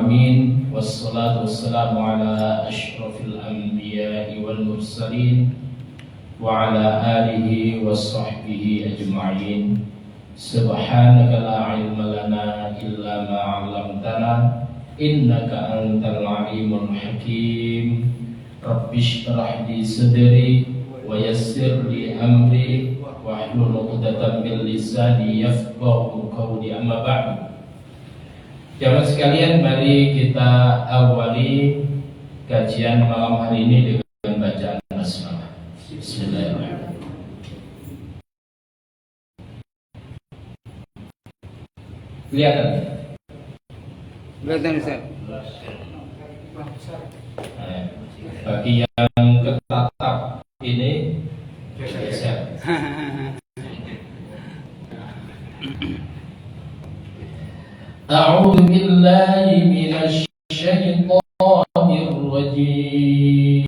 alamin, wassalatu wassalamu ala asyrafil anbiya'i wal mursalin wa ala alihi wa sahbihi ajma'in. Subhanaka la ilma lana illa ma 'allamtana innaka antal alimul hakim. Rabbi shrah li sadri wa yassir li amri wahlul 'uqdatam min lisani yafqahu qawli. Amma ba'du. Jamaah sekalian, mari kita awali kajian malam hari ini dengan bacaan basmalah. Bismillahirrahmanirrahim. Kelihatan? Kelihatan, Ustaz. Bagi yang ketatap ini geser. A'udzu billahi minasy syaithanir rajim.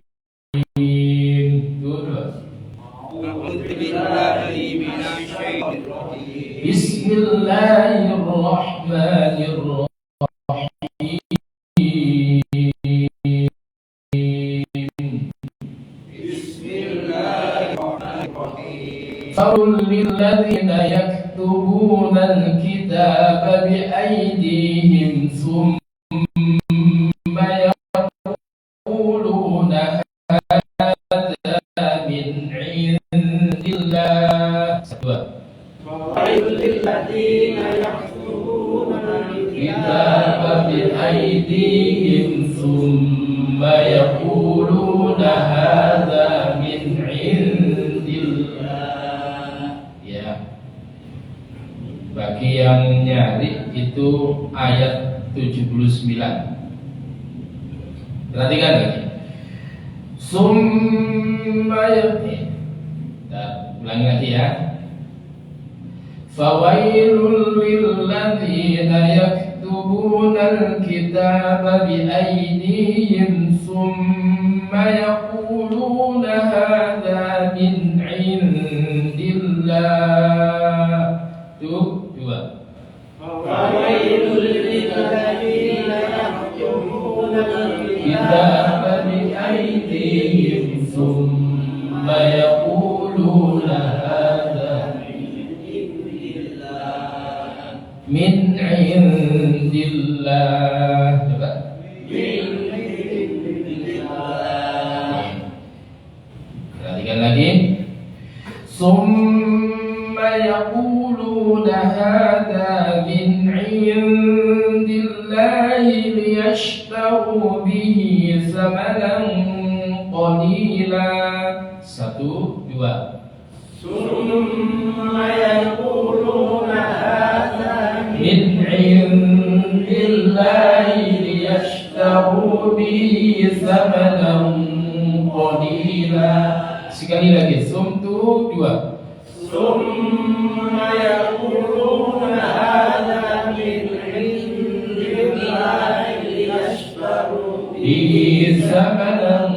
A'udzu billahi minasy syaitonir rajim. Bismillahirrahmanirrahim. Faul lilladzina yaktubuna al-kitaba bi'aydihim thumma yaquluna hadza min 'indillah. Faul lilladzina yaktubuna al-kitaba bi'aydihim thumma yaquluna hadza min 'indillah. Bagi yang nyari itu ayat 79. Perhatikan lagi. Summa kita ulangi lagi ya. Fawailul lilladzina yaktubuna al-kitaba bi'aydihim summa yaquluna hadza min 'indillah. Tuh, dua. Fawailul lilladzina yaktubuna al-kitaba bi'aydihim thumma yaquluna hadza min 'indillah. Coba. Min 'indillah. Perhatikan lagi. Summa yaquluna hadza min 'indillahi liyashtaru bihi thamanan qalila. Satu, dua. Summa yaquluna hadza min 'indillahi liyashtaru bihi thamanan qalila. Sekali lagi, sumtu, dua. Summa yaquluna hadza min 'indillahi liyashtaru bihi thamanan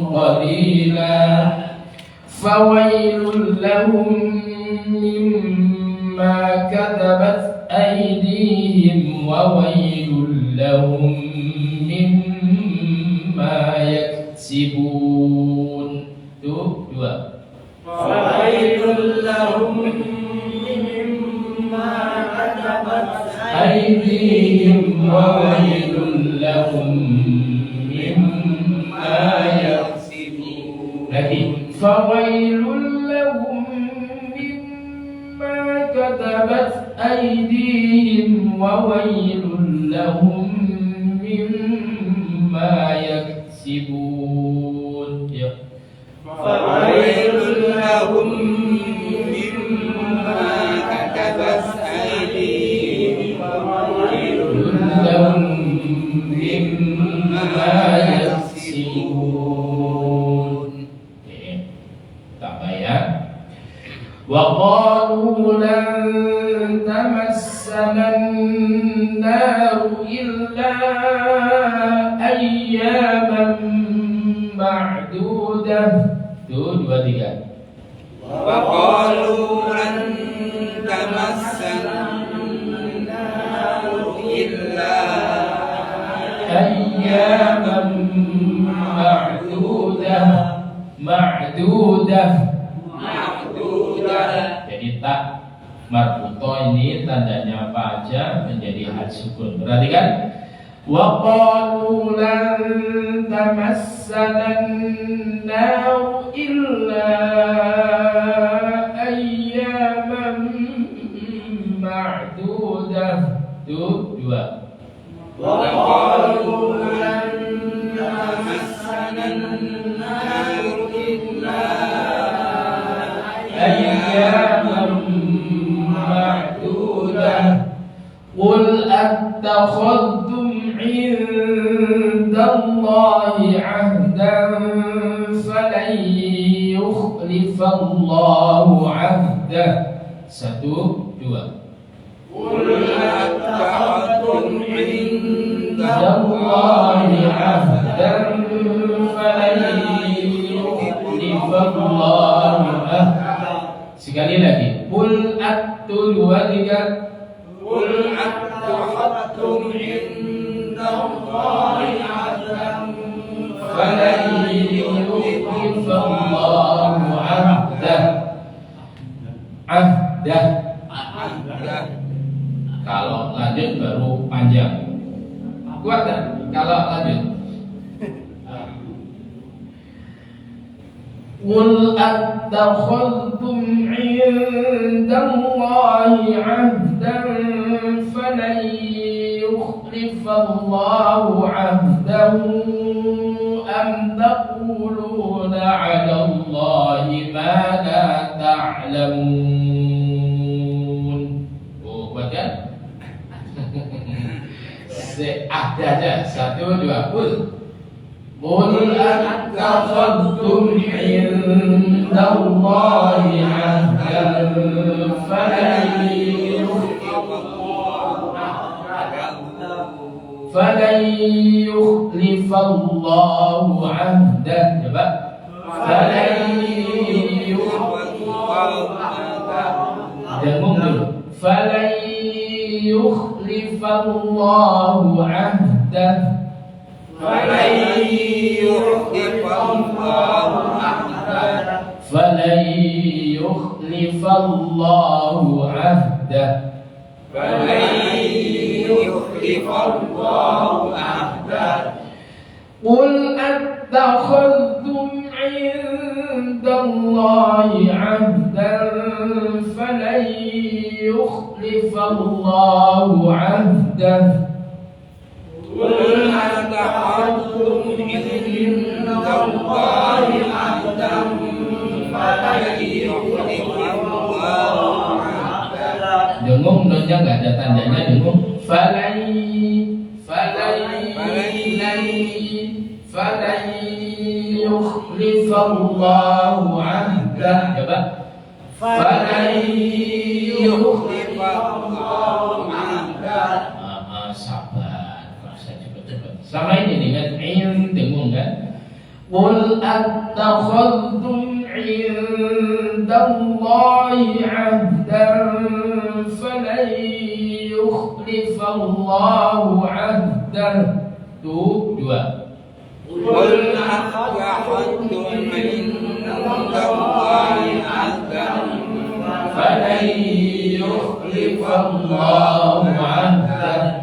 qalila. Fawailul lahum mimma katabat aydihim wa wailul lahum mimma yaksibun. Tuh, dua. Fawailul lahum mimma katabat aydihim wa wailul lahum mimma yaksibun. Lagi. Fawailul lahum mimma katabat aydihim wa wailul lahum mimma yaksibun. Ya. Fawailul lahum mimma katabat aydihim wa wailul lahum mimma yaksibun. Tambah ya. Wa qalu lan tamassana an-nar illa ayyaman ma'dudah. Tuh, dua, tiga. Wa qalu lan tamassana an-nar illa ayyaman ma'dudah. Ma'dudah. Jadi tak marbuto ini tandanya apa aja? Menjadi hal sukun. Perhatikan. Wa qalu lan tamassana an-nar illa ayyaman ma'dudah. Itu dua. Wa qalu lan tamassana an-nar illa ayyaman ma'dudah. Qul attakhadtum 'indallahi 'ahdan falan yukhlifallahu 'ahdah. Satu, dua. Qul attakhadtum indallahi 'ahdan falan yukhlifallahu 'ahdah. Sekali lagi. Qul attu dua tiga. Qul attakhadtum 'indallahi 'ahdan falan yukhlifallahu 'ahdah. Ahdah. Kalau lanjut baru panjang. Kuat tak? Kalau lanjut. Qul attakhadtum 'indallahi 'ahdan falan yukhlifallahu 'ahdahu am taquluna 'ala Allahi ma la ta'lamun. Oh, kuat kan? Ada aja. Satu, dua, qul. Qul attakhadtum 'indallahi 'ahdan falan yukhlifallahu 'ahdah. Coba. Falan dengung dulu. Falan yukhlifallahu 'ahdah. falan yukhlifallahu 'ahdah falan yukhlifallahu 'ahdah. falan yukhlifallahu 'ahdah Qul attakhadtum 'indallahi 'ahdan falan yukhlifallahu 'ahdah. Qul attakhadtum 'indallahi 'ahdan falan yukhlifallahu 'ahdah. Dengung nonnya nggak ada tandanya. Dengung. Falan yukhlifallahu 'ahdah. Coba. Falan yukhlifallahu 'ahdah. Sabar. Masa cepat-cepat. Sama ini dengan in dengung kan? Qul attakhadtum 'indallahi 'ahdan falan yukhlifallahu 'ahdah. Tuh, dua. Qul attakhadtum 'indallahi 'ahdan falan yukhlifallahu 'ahdah.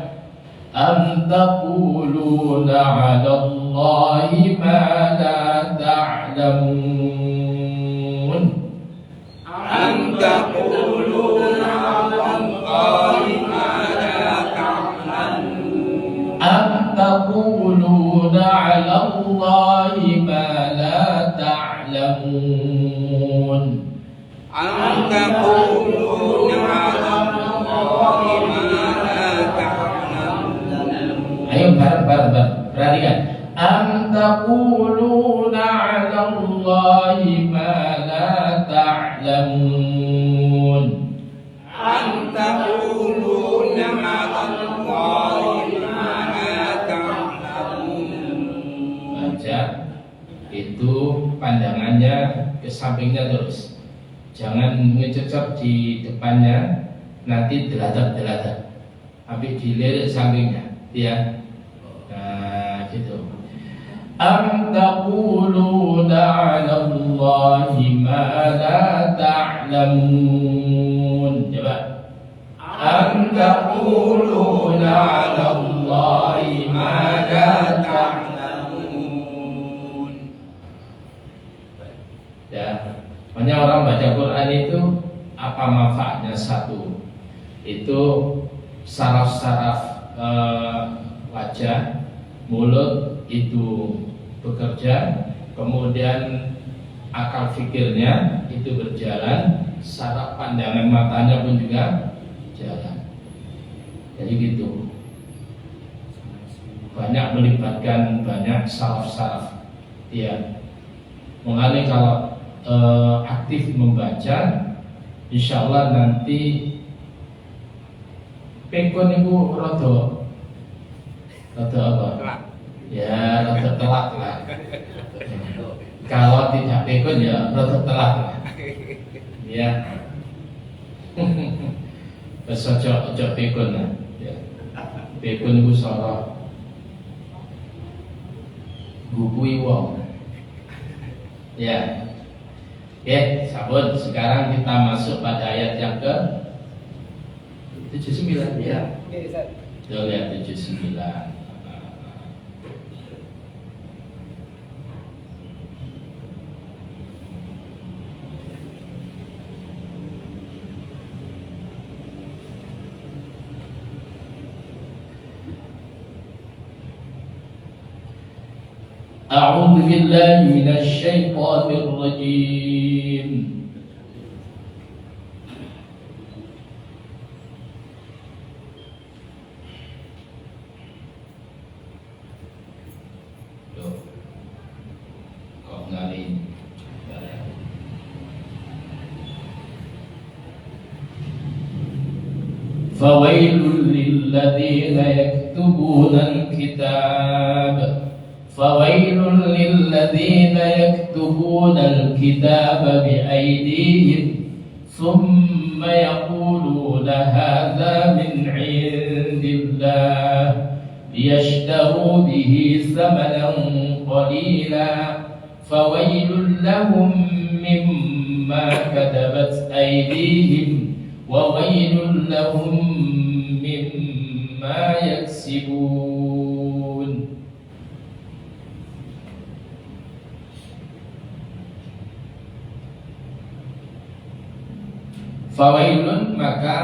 Am taquluna 'ala Allahi ma la ta'lamun. Am taquluna 'ala Allahi ma la ta'lamun. Am taquluna 'ala Allahi ma la ta'lamun. Am taquluna 'ala Allahi ma la ta'lamun. Ayo bareng-bareng. Perhatikan. Am taquluna 'ala Allahi ma la ta'lamun. Am taquluna 'ala Allahi ma la ta'lamun. Baca itu pandangannya ke sampingnya terus. Jangan ngecocok di depannya, nanti deladap. Habis dilirik sampingnya, ya. Nah, am taquluna 'ala Allahi ma la ta'lamun. Coba. Am taquluna 'ala Allahi ma la ta'lamun. Ya, banyak orang baca Quran itu apa manfaatnya? Satu, itu saraf-saraf wajah, mulut itu bekerja, kemudian akal fikirnya itu berjalan, saraf pandangan matanya pun juga jalan. Jadi gitu. Banyak melibatkan banyak saraf-saraf. Ya. Mengenai kalau aktif membaca, insya Allah nanti pekon itu rada apa? Ya rada telat lah. Kalau tidak pekon ya rada telat lah. Ya. Wes ojo pekon lah. Ya. Pekon itu sora gugui wong. Ya. Oke, sabun. Sekarang kita masuk pada ayat yang ke 79 ya. Kita lihat 79. A'udzu billahi minasy syaithanir rajim. فويل للذين يكتبون الكتاب فويل للذين يكتبون الكتاب بأيديهم ثم يقولون هذا من عند الله ليشتروا به ثمنا قليلا فويل لهم مما كتبت أيديهم وويل لهم مما يكسبون. Fawailun, maka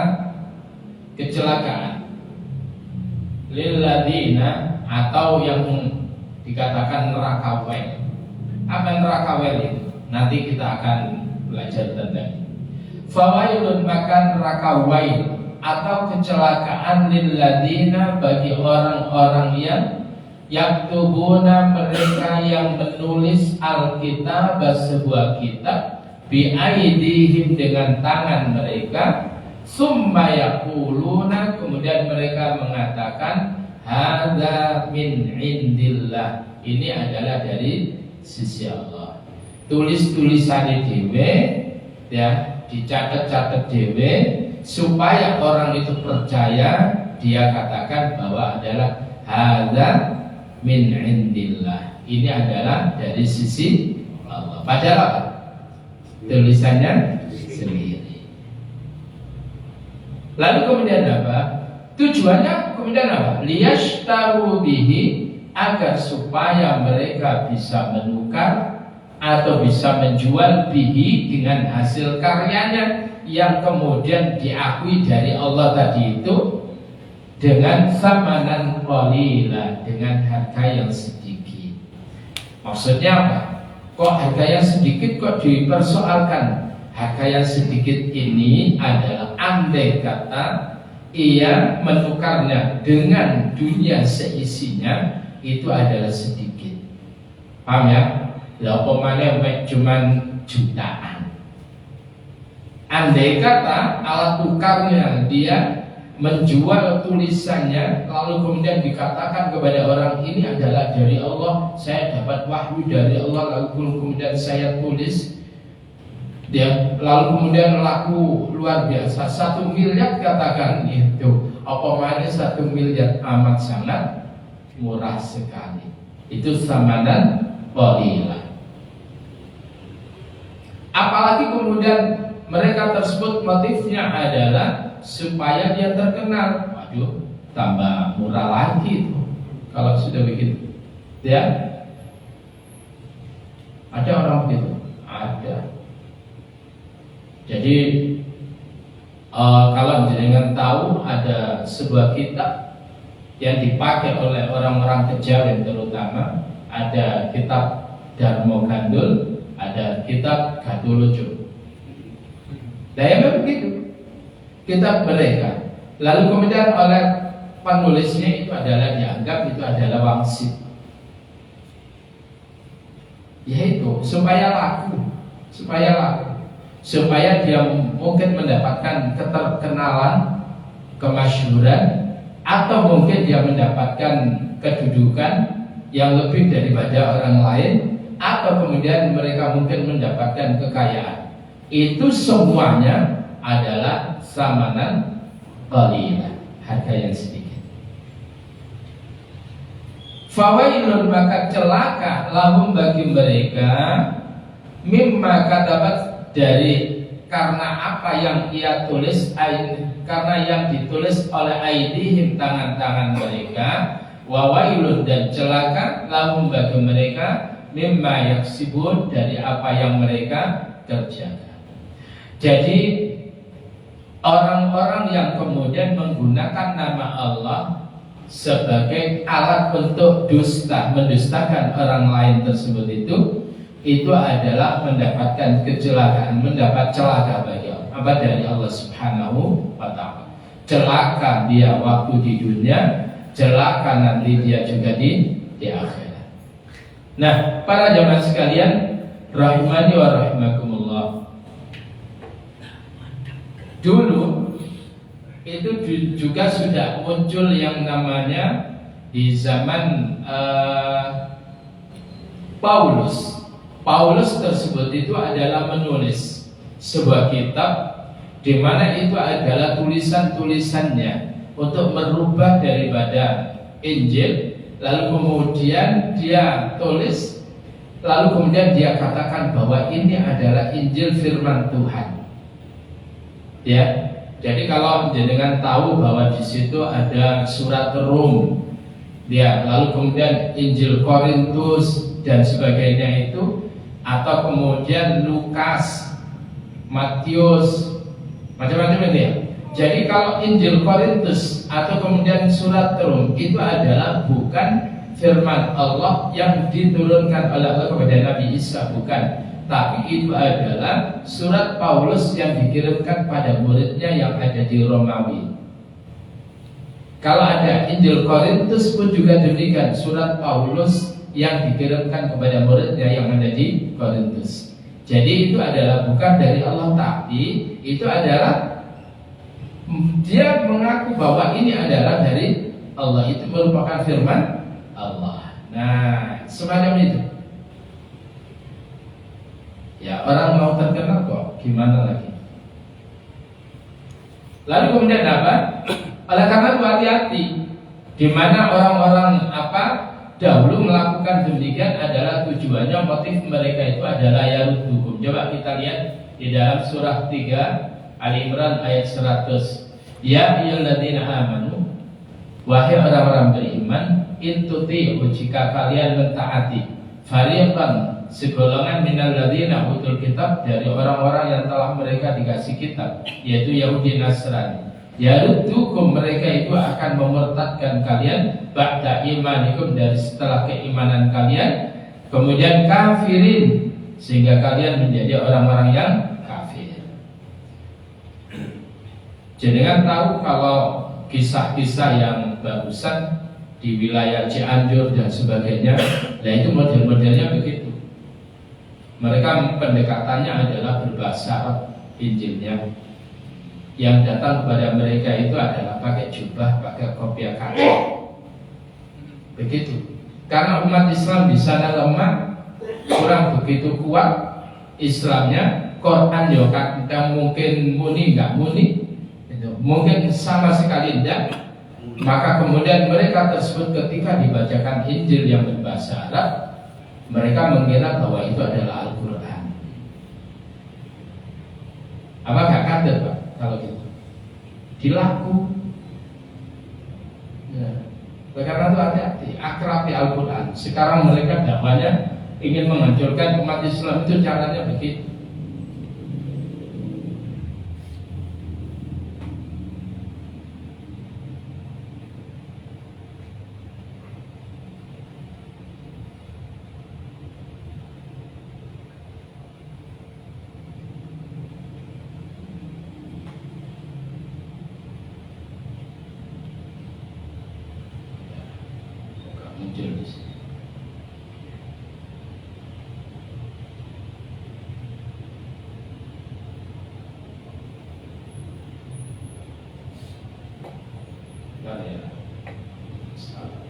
kecelakaan, lilladina, atau yang dikatakan neraka wail. Apa neraka wail itu? Nanti kita akan belajar tentang. Fawailun, maka neraka wail atau kecelakaan, lilladina, bagi orang-orang yang yaktubuna, mereka yang menulis alkitab, sebuah kitab, biaidihim, dengan tangan mereka, summa yaquluna, kemudian mereka mengatakan hadza min indillah, ini adalah dari sisi Allah. Tulis-tulisan dhewe ya, dicatat-catat dhewe supaya orang itu percaya, dia katakan bahwa adalah hadza min indillah, ini adalah dari sisi Allah. Padahal apa? Tulisannya sendiri. Lalu kemudian apa? Tujuannya kemudian apa? Liyashtaru bihi, agar supaya mereka bisa menukar atau bisa menjual bihi, dengan hasil karyanya yang kemudian diakui dari Allah tadi itu, dengan samanan qalila, dengan harga yang sedikit. Maksudnya apa? Kok harga yang sedikit kok dipersoalkan? Harga yang sedikit ini adalah andai kata ia menukarnya dengan dunia seisinya, itu adalah sedikit. Paham ya? Lah pemane cuman jutaan. Andai kata alat tukarnya dia menjual tulisannya, lalu kemudian dikatakan kepada orang ini adalah dari Allah, saya dapat wahyu dari Allah, lalu kemudian saya tulis dia, lalu kemudian laku luar biasa, 1 miliar katakan itu, apa mana 1 miliar amat sangat murah sekali. Itu samanan qalila. Apalagi kemudian mereka tersebut motifnya adalah supaya dia terkenal. Waduh, tambah murah lagi itu kalau sudah begitu. Ya, ada orang begitu, ada. Jadi kalau jenengan tahu ada sebuah kitab yang dipakai oleh orang-orang Kejawen terutama, ada kitab Darmo Gandul, ada kitab Gatolojo. Nah, yang begitu kitab mereka. Lalu kemudian oleh penulisnya itu adalah dianggap itu adalah wangsit, yaitu supaya laku, supaya dia mungkin mendapatkan keterkenalan, kemasyhuran, atau mungkin dia mendapatkan kedudukan yang lebih daripada orang lain, atau kemudian mereka mungkin mendapatkan kekayaan. Itu semuanya adalah samanan qalilah, harga yang sedikit. Fawailun, maka celaka, lahum bagi mereka, mimma katabat, dari karena apa yang ia tulis, karena yang ditulis oleh aidihim, tangan-tangan mereka, wawailun, dan celaka, lahum bagi mereka, mimma yaksibun, dari apa yang mereka kerjakan. Jadi orang-orang yang kemudian menggunakan nama Allah sebagai alat untuk mendustakan orang lain tersebut, itu adalah mendapatkan kecelakaan, mendapat celaka bagi Allah. Apa dari Allah Subhanahu wa ta'ala. Celaka dia waktu di dunia, celaka nanti dia juga di akhirat. Nah, para jamaah sekalian, rahimani wa rahimakumullah. Dulu itu juga sudah muncul yang namanya di zaman Paulus. Paulus tersebut itu adalah menulis sebuah kitab di mana itu adalah tulisan-tulisannya untuk merubah daripada Injil, lalu kemudian dia tulis, lalu kemudian dia katakan bahwa ini adalah Injil firman Tuhan. Ya, jadi kalau jenengan tahu bahwa di situ ada surat Rum, ya, lalu kemudian Injil Korintus dan sebagainya itu, atau kemudian Lukas, Matius, macam-macam ini ya. Jadi kalau Injil Korintus atau kemudian surat Rum itu adalah bukan firman Allah yang diturunkan oleh Allah kepada Nabi Isa, bukan. Tapi itu adalah surat Paulus yang dikirimkan pada muridnya yang ada di Romawi. Kalau ada Injil Korintus pun juga demikian, surat Paulus yang dikirimkan kepada muridnya yang ada di Korintus. Jadi itu adalah bukan dari Allah, tapi itu adalah dia mengaku bahwa ini adalah dari Allah, itu merupakan firman Allah. Nah, semacam itu. Ya, orang mau terkenal kok, gimana lagi? Lalu kemudian apa? Oleh karena itu hati-hati, di mana orang-orang dahulu melakukan demikian adalah tujuannya, motif mereka itu adalah yaruddukum. Coba kita lihat di dalam surah 3 Ali Imran ayat 100. Ya ayyuhalladzina amanu, wahai orang-orang beriman, in tuti'u, jika kalian mentaati, fariqan, segolongan minal ladzina utul kitab, dari orang-orang yang telah mereka dikasih kitab, yaitu Yahudi Nasrani, yaruddukum, mereka itu akan memurtadkan kalian, ba'da imanikum, dari setelah keimanan kalian, kemudian kafirin, sehingga kalian menjadi orang-orang yang kafir. Jangan tahu kalau kisah-kisah yang barusan di wilayah Cianjur dan sebagainya, nah itu model-modelnya begitu. Mereka pendekatannya adalah berbahasa Arab Injilnya. Yang datang kepada mereka itu adalah pakai jubah, pakai kopiah kaca. Begitu. Karena umat Islam di sana lemah, kurang begitu kuat Islamnya. Quran ya kadang mungkin muni, nggak muni, itu mungkin sama sekali tidak. Maka kemudian mereka tersebut ketika dibacakan Injil yang berbahasa Arab, mereka mengira bahwa itu adalah Al-Quran. Apa gak kaget Pak kalau gitu? Dilaku. Ya. Karena itu hati-hati, akrabi Al-Quran. Sekarang mereka dakwanya ingin menghancurkan umat Islam, itu caranya begitu. Muncul di sini. Ya. Salah.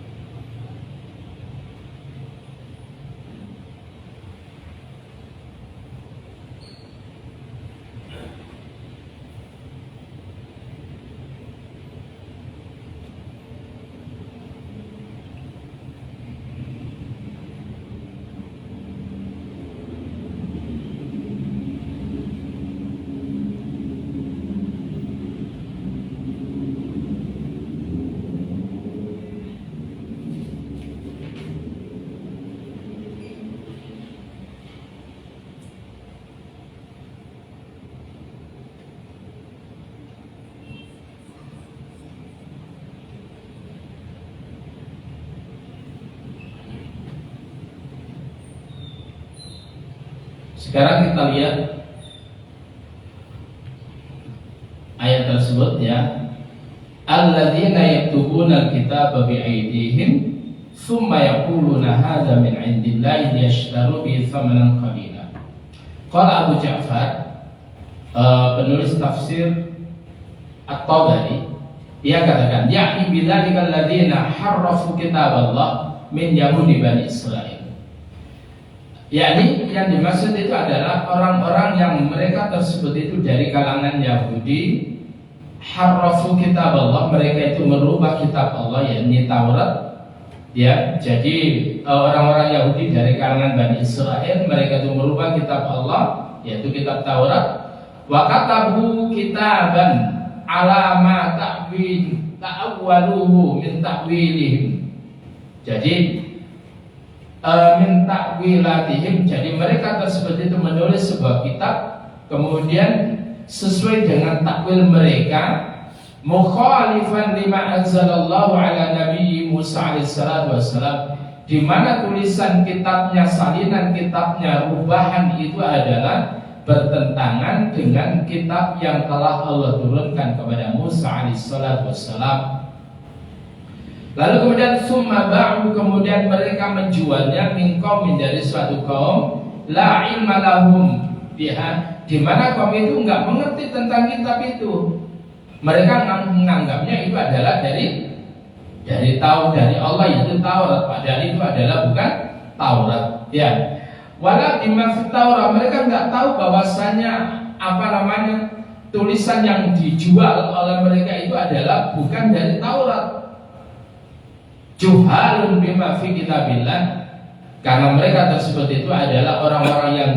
Sekarang kita lihat ayat tersebut ya. Alladzina yaktubuna al-kitaba bi'aydihim thumma yaquluna hadza min 'indillahi liyashtaru bihi thamanan qalila. Qala Abu Ja'far, penulis tafsir At-Tabari, dia katakan ya'ni bidzalika alladzina harrafu kitaballah min yahudi bani Israil. Yakni yang dimaksud itu adalah orang-orang yang mereka tersebut itu dari kalangan Yahudi, harrafu kitab Allah, mereka itu merubah kitab Allah, yakni Taurat. Ya, jadi orang-orang Yahudi dari kalangan Bani Israel, mereka itu merubah kitab Allah, yaitu kitab Taurat. Wa katabu kitaban ala ma ta'awwaluhu min ta'wilihim. Jadi min ta'wilatihim, jadi mereka tersebut itu menulis sebuah kitab kemudian sesuai dengan takwil mereka, mukhalifan lima anzalallahu ala nabiyyi Musa alaihissalatu wassalam, di mana tulisan kitabnya, salinan kitabnya, rubahan itu adalah bertentangan dengan kitab yang telah Allah turunkan kepada Musa alaihissalatu wassalam. Lalu kemudian summa ba'u, kemudian mereka menjualnya min qaumin, dari suatu kaum la ilma lahum biha, di mana kaum itu enggak mengerti tentang kitab itu. Mereka menganggapnya itu adalah dari Allah, yaitu Taurat, padahal itu adalah bukan Taurat. Ya. Wala dimaksud Taurat, mereka enggak tahu bahwasanya tulisan yang dijual oleh mereka itu adalah bukan dari Taurat. Juhalun bima fi kitabillah, karena mereka tersebut itu adalah orang-orang yang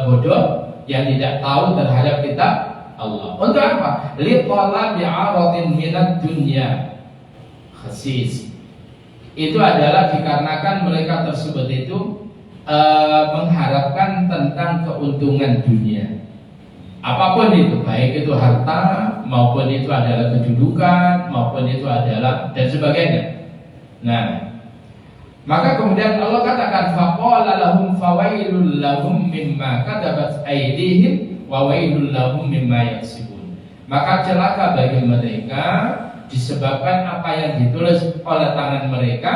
bodoh, yang tidak tahu terhadap kitab Allah. Untuk apa? Li talabi 'aradin minad dunya khasis. Itu adalah dikarenakan mereka tersebut itu mengharapkan tentang keuntungan dunia. Apapun itu, baik itu harta, maupun itu adalah kedudukan, maupun itu adalah dan sebagainya. Nah, maka kemudian Allah katakan faqala lahum fawailul lahum mimma katabat aydihim wa wailul lahum mimma yaksibun. Maka celaka bagi mereka disebabkan apa yang ditulis oleh tangan mereka,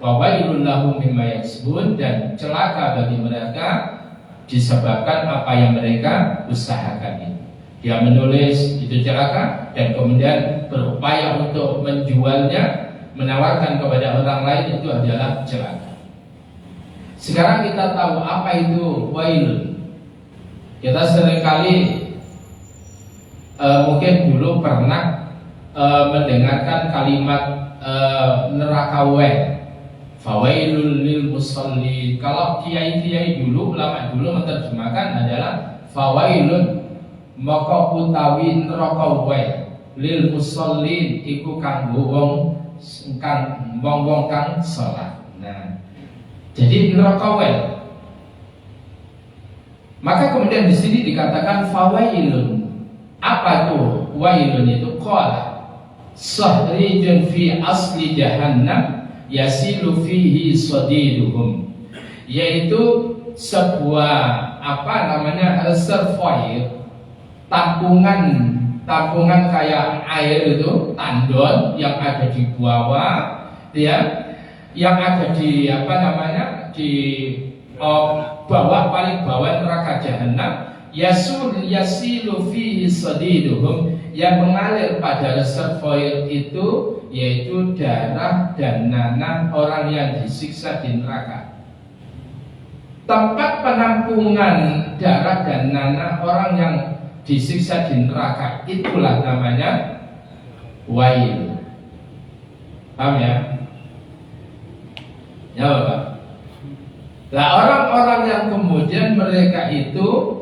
wa wailul lahum mimma yaksibun, dan celaka bagi mereka disebabkan apa yang mereka usahakan itu. Dia menulis itu celaka, dan kemudian berupaya untuk menjualnya, menawarkan kepada orang lain, itu adalah celaka. Sekarang kita tahu apa itu wail. Kita seringkali mungkin dulu pernah mendengarkan kalimat neraka fawailul lil musallin. Kalau kiai-kiai dulu, ulama dulu menerjemahkan adalah fawailun maka utawi neraka lil musallin iku kanggo wong kang salat. Nah, jadi neraka maka kemudian di sini dikatakan fawailun. Apa tuh wailun itu? Qala sahrijun fi asli jahannam yasilu fihi sadiduhum, yaitu sebuah reservoir, tampungan kayak air itu, tandon yang ada di bawah, ya, yang ada di paling bawah neraka jahanam. Yasilu fihi sadiduhum, yang mengalir pada reservoir itu yaitu darah dan nanah orang yang disiksa di neraka. Tempat penampungan darah dan nanah orang yang disiksa di neraka itulah namanya wail. Paham ya? Ya Bapak. Nah, orang-orang yang kemudian mereka itu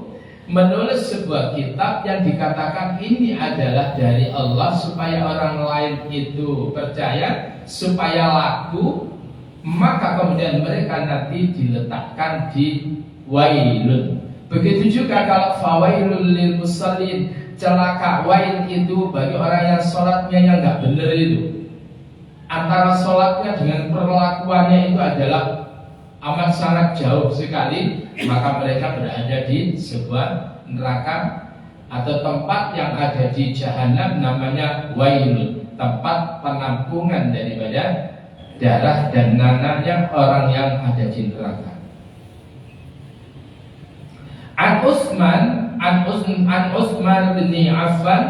menulis sebuah kitab yang dikatakan ini adalah dari Allah supaya orang lain itu percaya, supaya laku, maka kemudian mereka nanti diletakkan di wailun. Begitu juga kalau fawailul lil musallin, celaka. Wail itu bagi orang yang sholatnya yang nggak benar itu, antara sholatnya dengan perlakuannya itu adalah amat sangat jauh sekali, maka mereka berada di sebuah neraka atau tempat yang ada di jahanam namanya wailun, tempat penampungan daripada darah dan nanahnya orang yang ada di neraka. An Utsman bin Affan,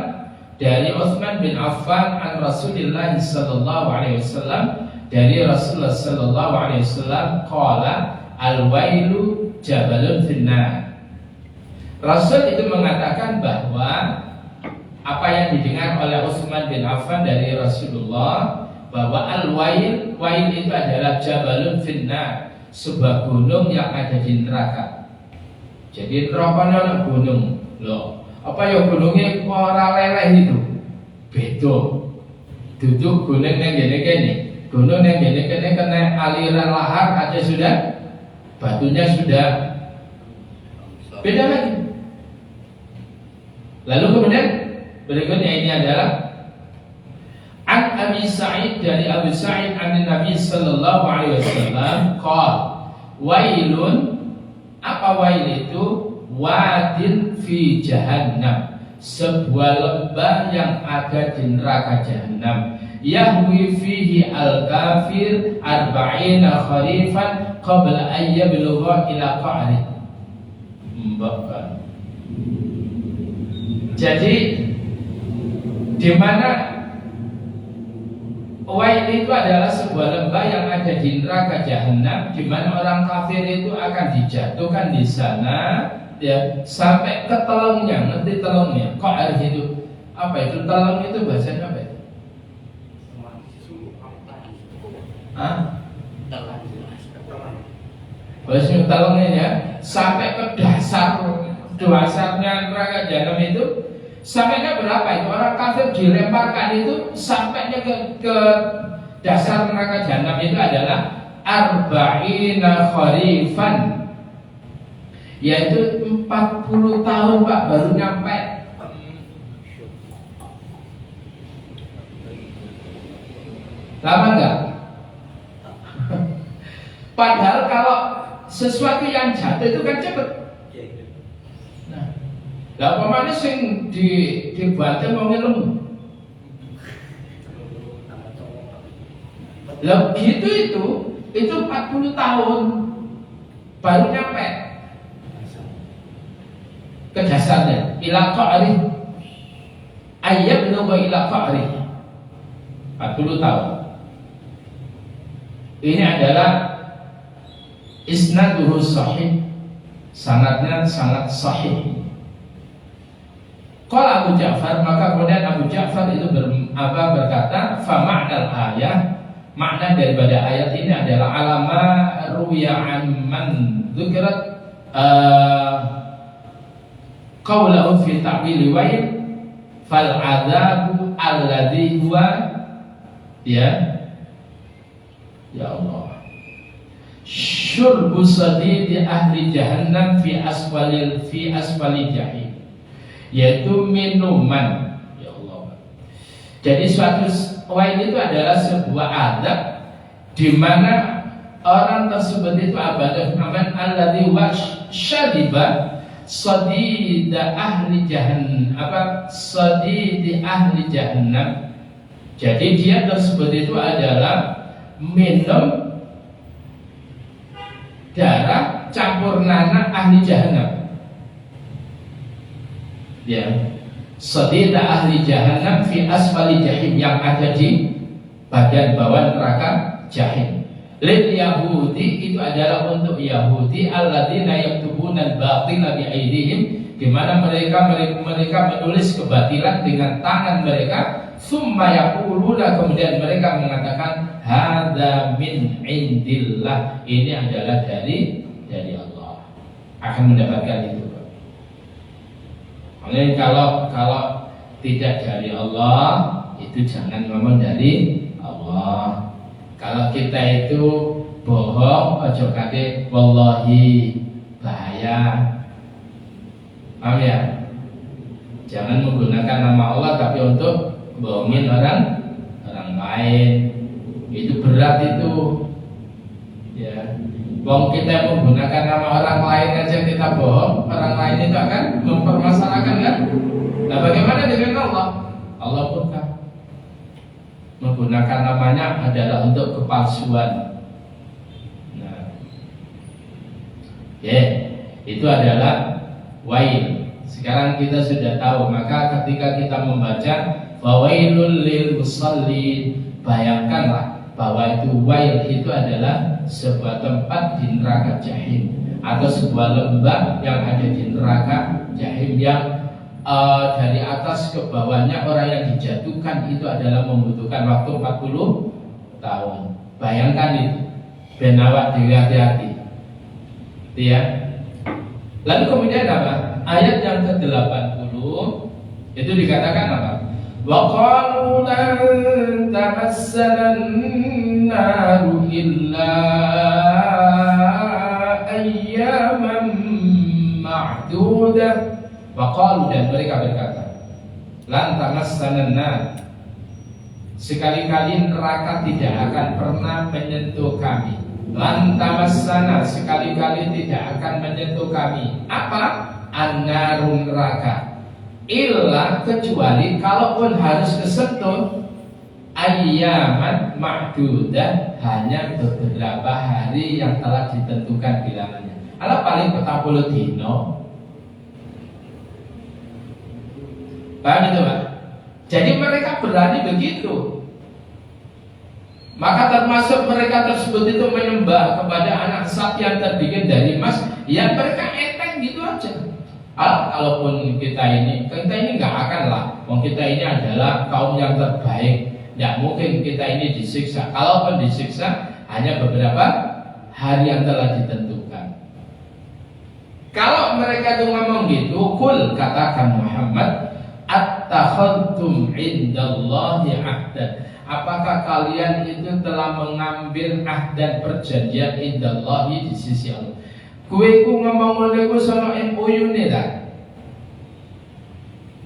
dari Utsman bin Affan an Rasulullah sallallahu alaihi wasallam, dari Rasulullah sallallahu alaihi wasallam, qala al-wailu jabalun finnar. Rasul itu mengatakan bahwa apa yang didengar oleh Utsman bin Affan dari Rasulullah, bahwa al-wail itu adalah jabalun finnar, sebuah gunung yang ada di neraka. Jadi neraka ana gunung. Loh, apa ya gunungnya ora leleh itu? Beda. Duduk gunung yang gini-gini. Gunung yang gini-gini kena aliran lahar aja sudah, batunya sudah beda lagi. Lalu kemudian berikutnya ini adalah An Abi Sa'id, dari Abu Sa'id an Nabi sallallahu alaihi wasallam qala wailun. Apa wail itu? Wadin fi jahannam, sebuah lembah yang ada di neraka jahanam. Yahwi fihi al-kafir arba'ina kharifan qabla an yablugha ila qa'ri. Jadi di mana wail itu adalah sebuah lembah yang ada di neraka jahanam, di mana orang kafir itu akan dijatuhkan di sana, ya, sampai ke telungnya. Ngerti telungnya? Qa'ri itu apa itu? Telung itu bahasanya apa itu? Bahasanya telungnya ya, sampai ke dasarnya neraka jahanam itu. Sampainya berapa itu? Orang kafir dilemparkan itu sampainya ke dasar neraka jahanam itu adalah arba'ina kharifan, yaitu 40 tahun Pak baru nyampe. Lama enggak? Padahal kalau sesuatu yang jatuh itu kan cepet. Lah pemane sing dibanting wong ilmu. Lah gitu itu 40 tahun baru nyampe ke dasarnya. Ila qa'ri ayyab nuba ila qa'ri 40 tahun. Ini adalah isnaduhu sahih, sanadnya sangat sahih. Qala Abu Ja'far, maka kemudian Abu Ja'far itu berkata, fa ma'nal ayah, makna daripada ayat ini adalah alama ruya amman dzikrat qawlahu fi ta'wili wa'id fal adzabu alladhi huwa ya Allah syurbu sadidi ahli jahannam fi asfali jahim, yaitu minuman, ya Allah. Jadi suatu wa'id itu adalah sebuah adab di mana orang tersebut itu abadah aman alladzi wasyadiba sadida ahli jahannam sadidi ahli jahannam. Jadi dia tersebut itu adalah minum darah campur nanah ahli jahannam. Ya, sadida ahli jahannam fi asfali jahim, yang ada di bagian bawah neraka jahim. Lil Yahudi, itu adalah untuk Yahudi, alladzina yaktubuna al-batila bi aydihim, di mana mereka menulis kebatilan dengan tangan mereka. Summa yaquluna, kemudian mereka mengatakan hadza min indillah, ini adalah dari Allah, akan mendapatkan itu. Makanya kalau tidak dari Allah, itu jangan ngomong dari Allah. Kalau kita itu bohong, ojo kate wallahi, bahaya. Paham ya? Jangan menggunakan nama Allah tapi untuk bohongin orang lain. Itu berat itu. Ya. Wong kita menggunakan nama orang lain aja kita bohong, orang lain itu akan mempermasalahkan kan? Nah, bagaimana dengan Allah? Allah pun kan menggunakan namanya adalah untuk kepalsuan. Nah, itu adalah wail. Sekarang kita sudah tahu, maka ketika kita membaca fawailul lil musallin, bayangkanlah bahwa itu wail itu adalah sebuah tempat di neraka jahim, atau sebuah lembah yang ada di neraka jahim, yang dari atas ke bawahnya orang yang dijatuhkan itu adalah membutuhkan waktu 40 tahun. Bayangkan itu, ben awak dhewe hati-hati. Ya. Lalu kemudian apa? Ayat yang ke-80 itu dikatakan apa? Wa qalu lan tamassana an-naru illa ayyaman ma'dudah. Waqalu, dan mereka berkata, lan tamassana nar, sekali-kali neraka tidak akan pernah menyentuh kami. Lan tamassana, sekali-kali tidak akan menyentuh kami. Apa? An-narun, neraka. Illa, kecuali kalaupun harus kesentuh, ayyaman ma'dudah, hanya beberapa hari yang telah ditentukan bilangannya. Ala paling 40 dino. Paham itu, Pak? Jadi mereka berani begitu. Maka termasuk mereka tersebut itu menyembah kepada anak sapi yang terbikin dari emas, yang mereka enteng gitu aja. Kalaupun kita ini nggak akan lah. Wong kita ini adalah kaum yang terbaik. Tidak mungkin kita ini disiksa. Kalaupun disiksa, hanya beberapa hari yang telah ditentukan. Kalau mereka itu ngomong gitu, kul, katakan Muhammad, attakhadtum indallahi ahdan, apakah kalian itu telah mengambil ahdan, perjanjian indallahi, di sisi Allah? Kue ku ngomong oleh ku sono MOU nih lah.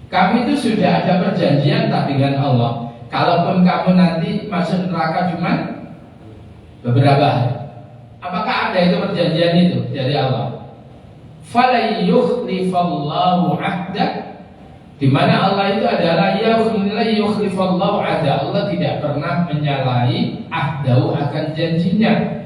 Kami itu sudah ada perjanjian tak dengan Allah. Kalaupun kamu nanti masuk neraka cuma beberapa hari. Apakah ada itu perjanjian itu dari Allah? Fala yukhlifallahu ahda, di mana Allah itu adalah yukhlifallahu ahda, Allah tidak pernah menyalahi ahdahu, akan janjinya.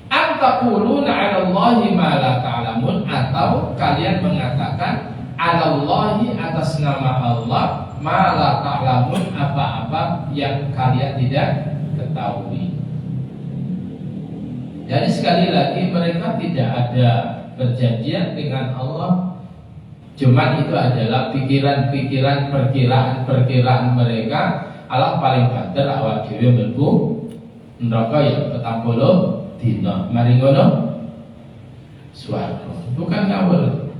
Antaquluna 'alallahi ma la ta'lamun, atau kalian mengatakan 'alallahi, atas nama Allah, ma la ta'lamun, apa-apa yang kalian tidak ketahui. Jadi sekali lagi, mereka tidak ada perjanjian dengan Allah Cuman itu adalah pikiran-pikiran, perkiraan mereka. Allah paling banter awak dhewe mlebu neraka ya 40 dina. Mari ngono swarga. Bukan ngawur.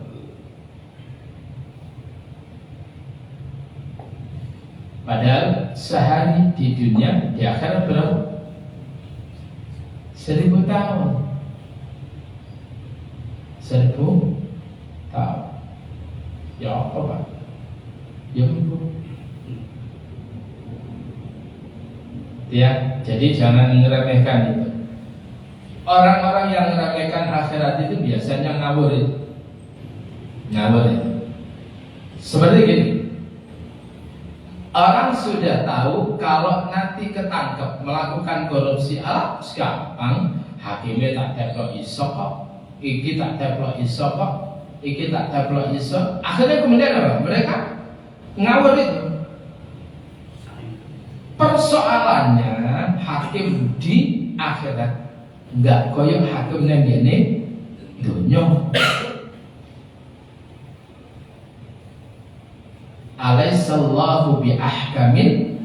Padahal sehari di dunia, di akhirat berapa? 1000 tahun. 1000 tahun. Ya apa Pak? Ya Bu. Ya, jadi jangan meremehkan itu. Orang-orang yang meremehkan akhirat itu biasanya ngawur itu. Ngawur itu. Seperti gini. Orang sudah tahu kalau nanti ketangkep melakukan korupsi, gampang. Hakimnya tak teplok iso kok, iki tak teplok iso kok, iki tak teplok iso. Akhirnya kemudian apa? Mereka ngawur itu. Persoalannya hakim di akhirat enggak koyo hakim nang ngene donya. Alaihissallahu bi ahkamil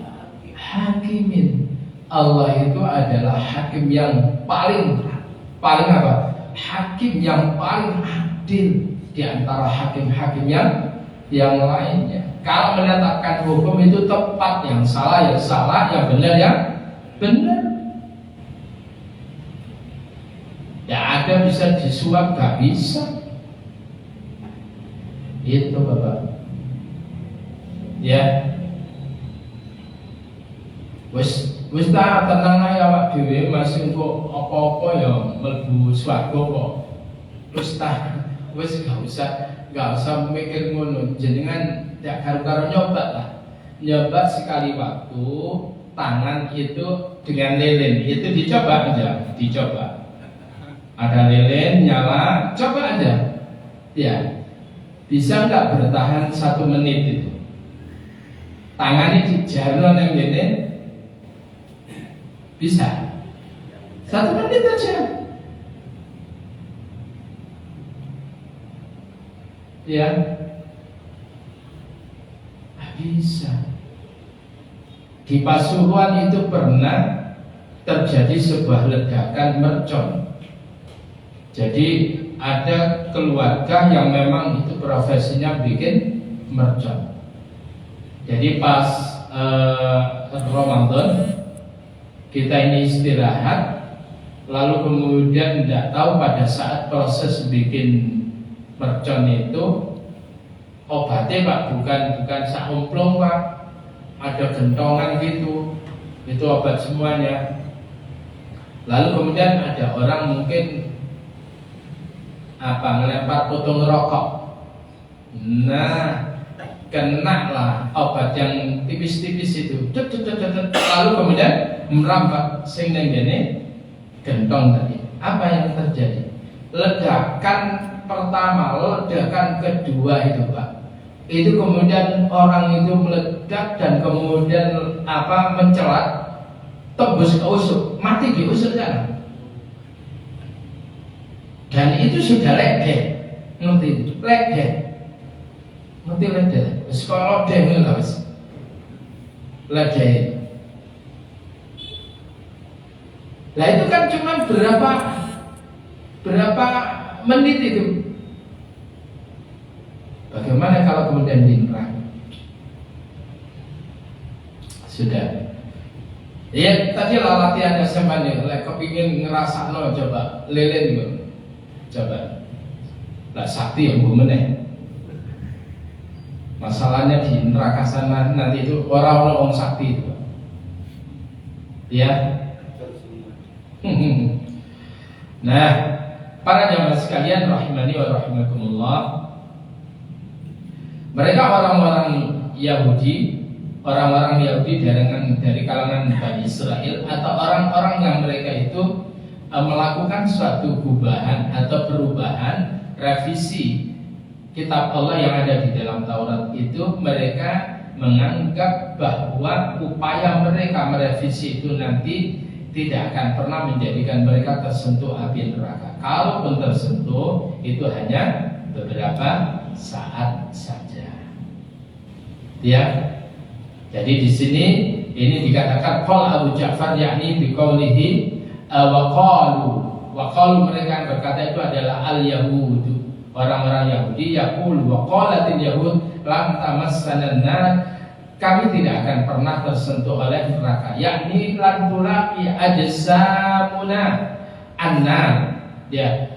hakimin. Allah itu adalah hakim yang paling apa? Hakim yang paling adil di antara hakim-hakim yang lainnya. Kalau menetapkan hukum itu tepat, yang salah ya salah, yang benar ya benar. Ya ada bisa disuap, gak bisa. Itu Bapak. Ya, wis ta tenang ae awak dhewe masih kok apa-apa ya mlebu swarga kok. Wis gak usah mikir ngono. Jenengan ya karo-karo nyoba lah. Nyoba sekali waktu tangan itu dengan lilin itu dicoba aja, dicoba. Ada lilin nyala, coba aja. Ya, bisa nggak bertahan 1 menit itu? Tangannya dijarno nang ngene bisa 1 menit aja. Ya, bisa. Di Pasuruan itu pernah terjadi sebuah ledakan mercon. Jadi ada keluarga yang memang itu profesinya bikin mercon. Jadi pas Ramadan kita ini istirahat, lalu kemudian tidak tahu pada saat proses bikin mercon itu obatnya Pak bukan saumplong Pak, ada gentongan gitu, itu obat semuanya. Lalu kemudian ada orang mungkin ngelempar potong rokok, nah kena lah obat yang tipis-tipis itu, lalu kemudian merambat sing nang ngene gentong tadi. Apa yang terjadi? Ledakan pertama, ledakan kedua itu Pak, itu kemudian orang itu meledak dan kemudian mencelat, tembus ke usuk, mati di usuk kan. Dan itu sudah ledeh, ngerti? Ledeh. Ngerti ledeh? Sekolah ledeh lah wis. Ledeh. Lah itu kan cuma berapa menit itu. Bagaimana kalau kemudian dinerang? Sudah. Ya tadi lah latihan SMA nih, kepingin ngerasakno coba lilin gitu. Coba. Lah sakti yang gue meneh. Masalahnya di neraka sana nanti itu orang sakti itu. Ya. Nah, para jamaah sekalian rahimani wa rahimakumullah. Mereka orang-orang Yahudi dari kalangan Bani Israel atau orang-orang yang mereka itu melakukan suatu gubahan atau perubahan revisi kitab Allah yang ada di dalam Taurat itu, mereka menganggap bahwa upaya mereka merevisi itu nanti tidak akan pernah menjadikan mereka tersentuh api neraka. Kalaupun tersentuh, itu hanya beberapa saat saja. Ya. Jadi di sini ini dikatakan qol Abu Ja'far yakni biqaulihi wa qalu mereka yang berkata itu adalah al-yahud, orang-orang Yahudi, yaqul wa qalatil yahud lam tamassana nar, kami tidak akan pernah tersentuh oleh neraka, yakni lan tulaqi ajsamuna annar, ya,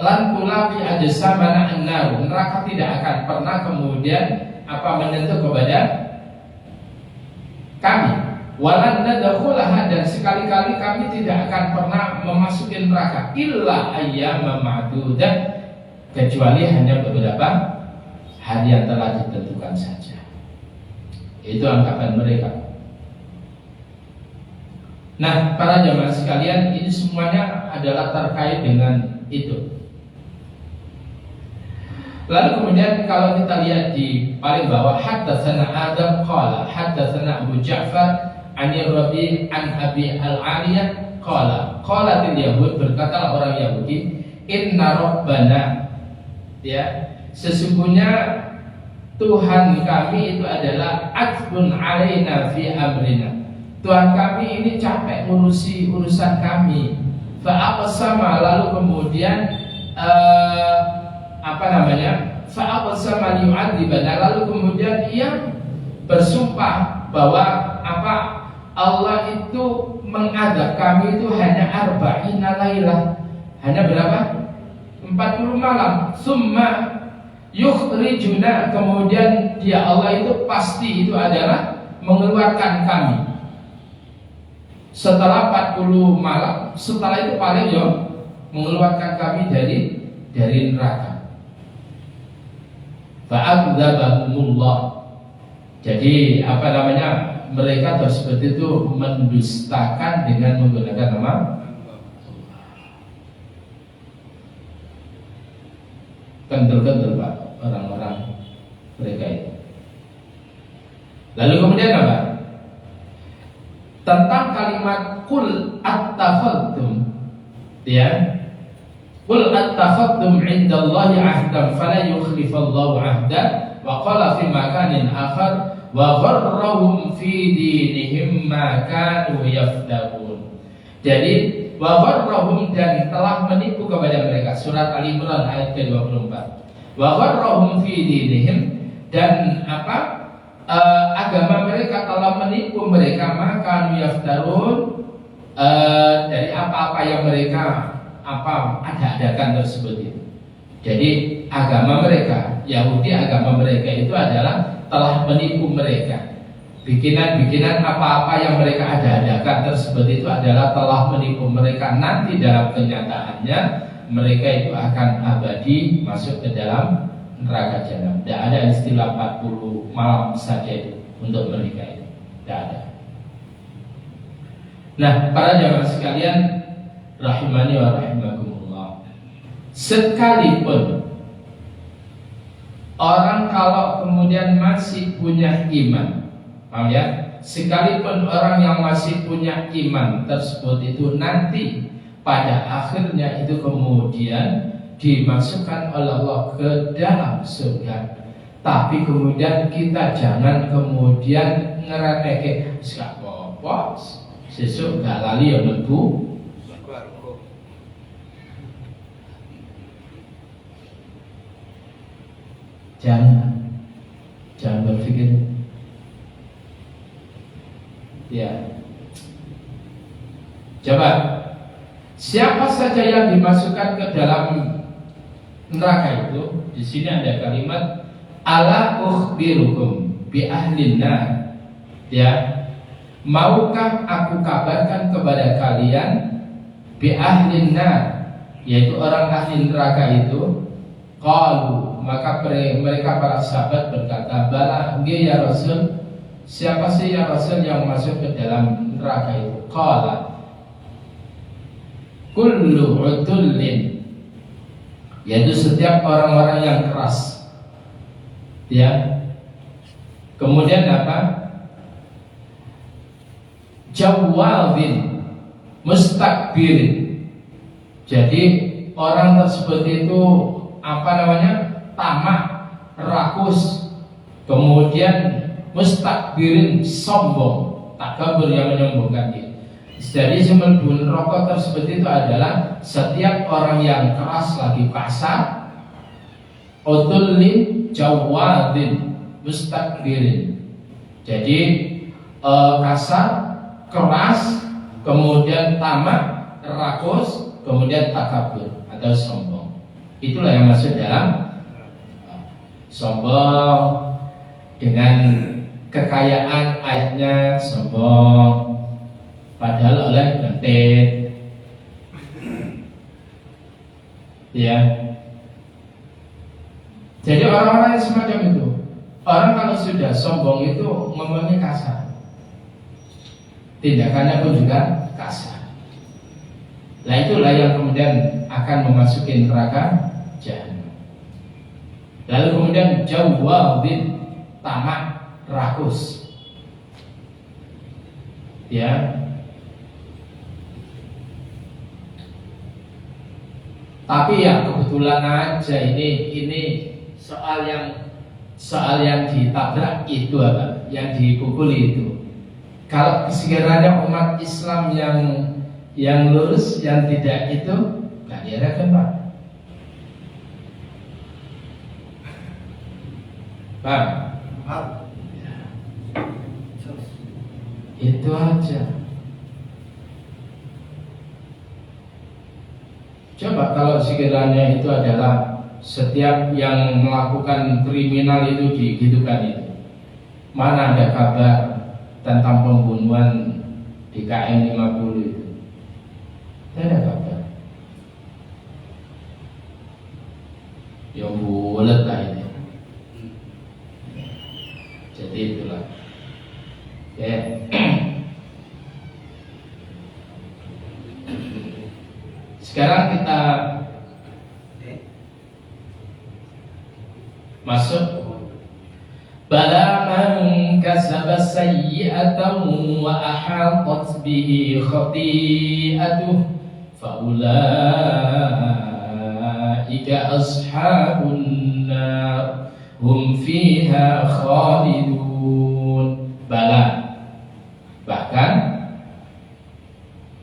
lan tulaqi ajsamana annar, neraka tidak akan pernah kemudian menyentuh kepada kami, walan nadkhulaha, dan sekali-kali kami tidak akan pernah memasuki neraka illa ayyama ma'dudah, kecuali hanya beberapa hari yang telah ditentukan saja. Itu anggapan mereka. Nah, para jamaah sekalian, ini semuanya adalah terkait dengan itu. Lalu kemudian kalau kita lihat di paling bawah, haddatsana Adam qala haddatsana Abu Ja'far an Rabi' an Abi Al-Aliyah qala qalatil yahud, berkata orang Yahudi, inna rabbana, ya, sesungguhnya Tuhan kami itu adalah atbun alaina fi amrina, Tuhan kami ini capek ngurusi urusan kami. Fa aqsama, lalu kemudian fa'aqsama liyu'adzibana, lalu kemudian ia bersumpah bahwa Allah itu mengadab kami itu hanya arba'ina lailah, hanya berapa? 40 malam. Summa yukhrijuna, kemudian dia Allah itu pasti itu adalah mengeluarkan kami setelah 40 malam. Setelah itu paling mengeluarkan kami dari neraka. Fa'adzabahumullah, jadi mereka tersebut itu mendustakan dengan menggunakan nama kental-kental, Pak, orang-orang mereka itu. Lalu kemudian apa? Tentang kalimat qul attakhadtum, ya, qul attakhadtum 'indallahi 'ahdan fala yukhlifallahu 'ahda, wa qala fi makanin akhar wa gharrahum fi dinihim ma kanu yaftarun. Jadi wa gharrahum, dan telah menipu kepada mereka, surat Al-Imran ayat ke-24. Wa gharrahum fi dinihim, dan agama mereka telah menipu mereka, ma kanu yaftarun, dari apa-apa yang mereka ada-adakan tersebut itu. Jadi agama mereka Yahudi, agama mereka itu adalah telah menipu mereka. Bikinan-bikinan apa-apa yang mereka ada-adakan tersebut itu adalah telah menipu mereka. Nanti dalam kenyataannya mereka itu akan abadi masuk ke dalam neraka jahanam. Tidak ada istilah 40 malam saja itu untuk mereka itu, tidak ada. Nah, para jamaah sekalian rahimani wa rahimakumullah, sekalipun orang kalau kemudian masih punya iman, paham ya? Sekalipun orang yang masih punya iman tersebut itu nanti pada akhirnya itu kemudian dimasukkan oleh Allah ke dalam surga. Tapi kemudian kita jangan kemudian ngeremehke, gak apa-apa, sesuk gak lali ya mlebu. Jangan berpikir ya. Coba, siapa saja yang dimasukkan ke dalam neraka itu, di sini ada kalimat ala ukhbirukum bi ahlin nar, ya, maukah aku kabarkan kepada kalian bi ahlin nar, yaitu orang ahli neraka itu. Qalu, maka mereka para sahabat berkata, bala, nggih ya Rasul. Siapa sih ya Rasul yang masuk ke dalam neraka itu? Qala kullu utullin, yaitu setiap orang-orang yang keras, ya. Kemudian apa? Jawwabin mustakbirin. Jadi orang tersebut itu tamak, rakus, kemudian mustakbirin, sombong, takabur yang menyombongkan diri. Jadi sumber rokok tersebut itu adalah setiap orang yang keras lagi kasar, utullin, jawadin, mustakbirin. Jadi kasar, keras, kemudian tamak, rakus, kemudian takabur atau sombong. Itulah yang masuk dalam sombong dengan kekayaan ayatnya sombong. Padahal oleh bentit, ya. Jadi orang-orang yang semacam itu, orang kalau sudah sombong itu ngomongnya kasar, tindakannya pun juga kasar. Nah itulah yang kemudian akan memasuki neraka jahanam. Lalu kemudian jawadin, tamak, rakus, ya. Tapi ya kebetulan aja ini soal yang ditabrak itu apa? Yang dipukuli itu. Kalau sekiranya umat Islam yang lurus, yang tidak itu nggak diarahkan Pak. Pak. Ya. Itu aja. Coba kalau sekiranya itu adalah setiap yang melakukan kriminal itu dihidupkan itu, mana ada kabar tentang pembunuhan di KM 50 itu? Tidak ada kabar. Ya bulat lah ini. Jadi itulah. Ya. Sekarang kita masuk bala man kasaba sayyi'atan wa ahatat bihi khati'atuh fa ulaika ashabun nar hum fiha khalidun. Bala, bahkan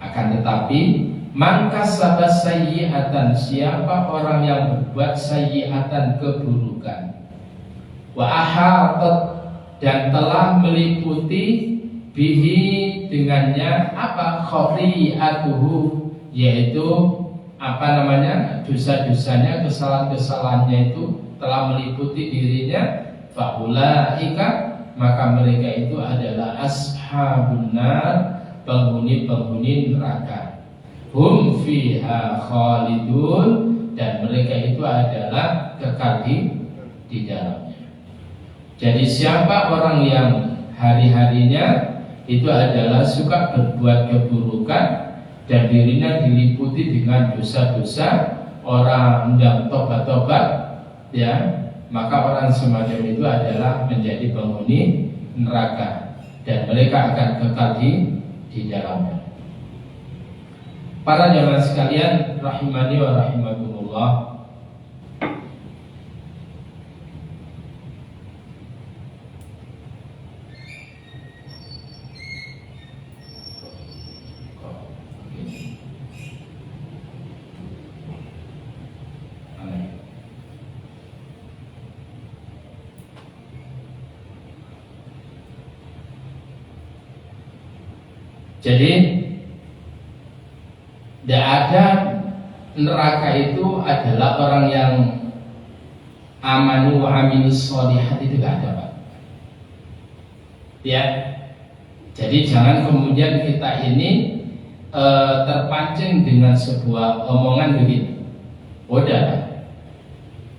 akan tetapi man kasaba sayyi'atan, siapa orang yang berbuat sayyi'atan, keburukan, wa ahatat, dan telah meliputi bihi dengannya apa? Khati'atuhu, yaitu dosa-dosanya, kesalahan-kesalahannya itu telah meliputi dirinya, faulaika, maka mereka itu adalah ashabun nar, penghuni-penghuni neraka. Hum fiha khalidun, dan mereka itu adalah kekal di dalamnya. Jadi siapa orang yang hari-harinya itu adalah suka berbuat keburukan dan dirinya diliputi dengan dosa-dosa, orang yang tobat-tobat, ya, maka orang semacam itu adalah menjadi penghuni neraka dan mereka akan kekal di dalamnya. Para jamaah sekalian rahimani wa rahimakumullah, jadi tidak ada neraka itu adalah orang yang amanu wa aminus sholihat, itu tidak ada Pak. Ya, jadi jangan kemudian kita ini terpancing dengan sebuah omongan begini. Udah,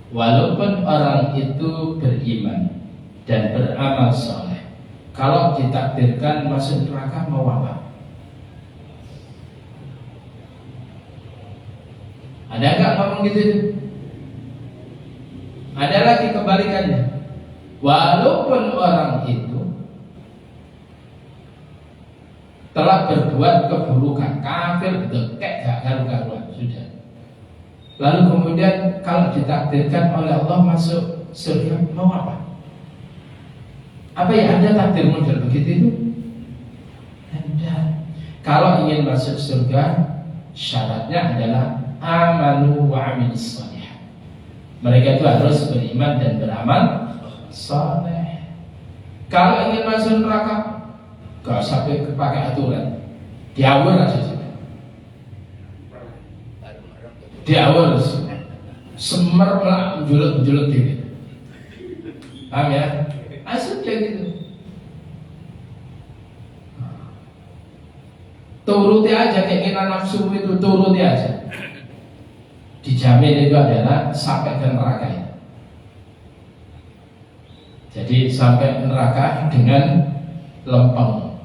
walaupun orang itu beriman dan beramal soleh, kalau ditakdirkan masuk neraka mau apa? Ada nggak ngomong gitu? Ada lagi kebalikannya. Walaupun orang itu telah berbuat keburukan, kafir, dekek, gak karu-karuan, sudah. Lalu kemudian kalau ditakdirkan oleh Allah masuk surga, mau apa? Apa yang Anda takdir model begitu itu? Anda kalau ingin masuk surga, syaratnya adalah amanu wa amilis salihah. Mereka itu harus beriman dan beramal saleh. Kalau ingin masuk neraka, gak sampai pakai aturan, diawur aja sudah. Diawur, semerlak menjulut diri. Paham ya? Asal kayak gitu. Turuti aja keinginan nafsu itu, turuti aja. Dijamin itu adalah sampai ke neraka itu. Jadi sampai neraka dengan lempeng.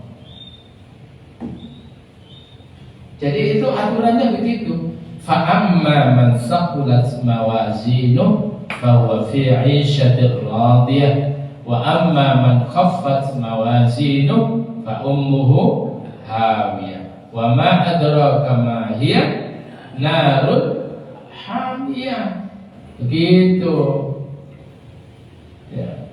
Jadi itu aturannya begitu. Fa amma man saqulat mawazinuhu fa huwa fi 'ishatir radiyah wa amma man khaffat mawazinuhu fa ummuhu hawiyah wa ma adraka ma hiya narun hamiyah. Begitu ya.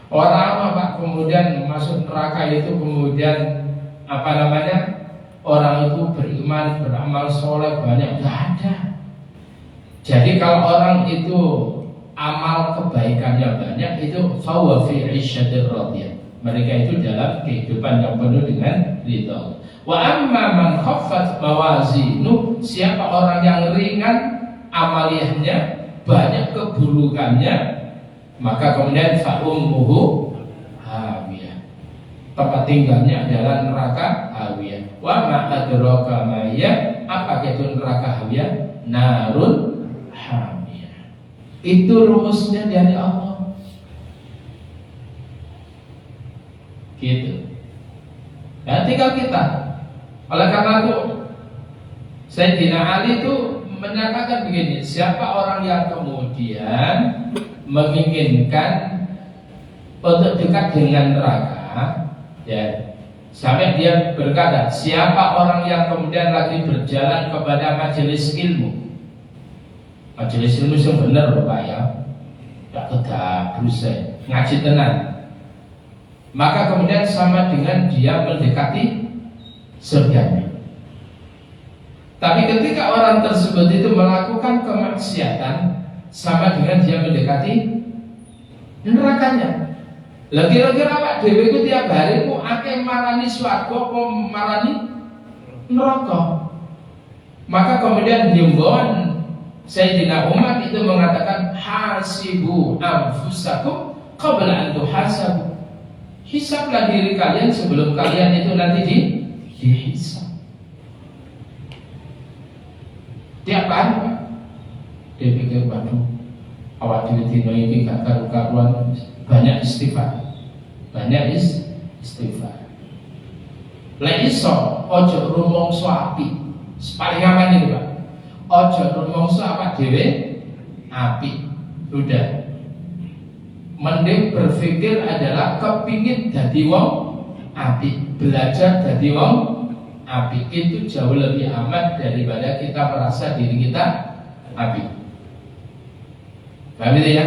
Orang apa kemudian masuk neraka itu kemudian apa namanya, orang itu beriman, beramal soleh banyak, nggak ada. Jadi kalau orang itu amal kebaikannya banyak, itu fawa fi 'isyatir radiyah. Mereka itu dalam kehidupan yang penuh dengan ridha. Wa amma man khaffat mawazinu, siapa orang yang ringan amaliyahnya, banyak keburukannya, maka kemudian fa ummuhu hawiyah, tempat tinggalnya adalah neraka hawiyah. Wa ma adraka ma hiya, apa itu neraka hawiyah? Narun hamiyah. Itu rumusnya dari Allah. Gitu. Ya, tinggal kita. Oleh karena itu Sayyidina Ali itu menyatakan begini, siapa orang yang kemudian menginginkan untuk dekat dengan neraka, ya, sampai dia berkata, siapa orang yang kemudian lagi berjalan kepada majelis ilmu yang benar loh Pak ya, tidak tegak berusaha ngaji tenang, maka kemudian sama dengan dia mendekati surganya. Tapi ketika orang tersebut itu melakukan kemaksiatan, sama dengan dia mendekati nerakanya. Kira-kira awak dhewe ku tiap hari ku akeh marani swarga apa marani neraka. Maka kemudian himbauan Sayyidina Umar itu mengatakan hasibu anfusakum qabla an tuhasabu. Hisablah diri kalian sebelum kalian itu nanti dihisab. Tiap hari Pak, dia pikir waduh, awak dino ini gak karu-karuan, banyak istighfar, istighfar. Lek iso ojo rumangsa api, paling aman itu Pak. Ojo rumangsa awak dhewe api, udah. Mending berpikir adalah kepingin dadi wong api, belajar dadi wong api, itu jauh lebih aman daripada kita merasa diri kita api. Paham itu ya?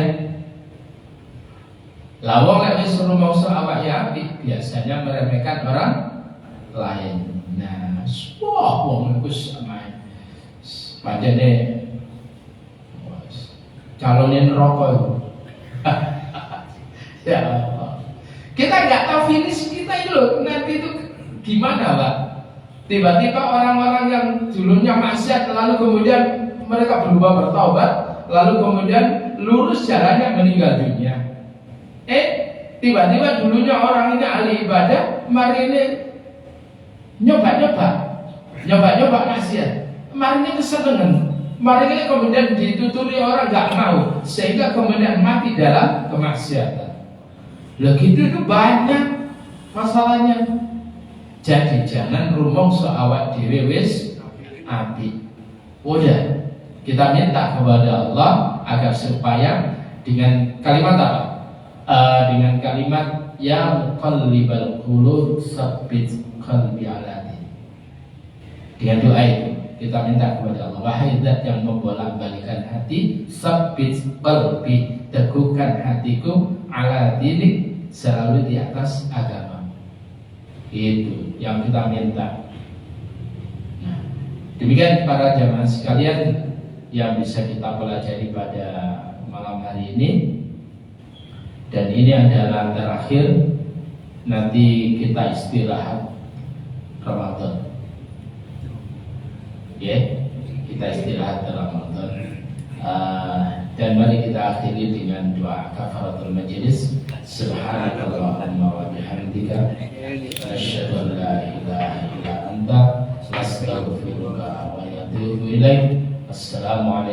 Lawang lagi suruh mau awak ya api, biasanya meremehkan orang lain. Nah, wah, wong itu sama. Padahal calonnya neraka itu. Ya Allah. Kita nggak tahu finish kita itu loh, nanti itu gimana Pak? Tiba-tiba orang-orang yang dulunya maksiat lalu kemudian mereka berubah bertaubat, lalu kemudian lurus jalannya meninggal dunia. Tiba-tiba dulunya orang ini ahli ibadah, mari ini nyoba maksiat, mari ini kesenangan, mari ini kemudian dituturi orang nggak mau, sehingga kemudian mati dalam kemaksiatan. Lah gitu itu banyak masalahnya. Jadi jangan rumangsa awak dhewe wis api. Udah, kita minta kepada Allah agar supaya dengan kalimat apa? Dengan kalimat ya muqallibal qulub tsabbit qalbi ala dinik. Dengan doa itu kita minta kepada Allah, wahai zat yang membolak-balikan hati, sabbit qalbi, teguhkan hatiku, ala dinik, selalu di atas agama. Itu yang kita minta. Nah, demikian para jamaah sekalian yang bisa kita pelajari pada malam hari ini. Dan ini adalah terakhir, nanti kita istirahat Ramadan. Ya, kita istirahat Ramadan. Dan mari kita akhiri dengan doa kafaratul majlis. Subhanakallahumma wa bihamdika, asyhadu an la ilaha illa anta, astaghfiruka wa atubu ilaik. Assalamualaikum.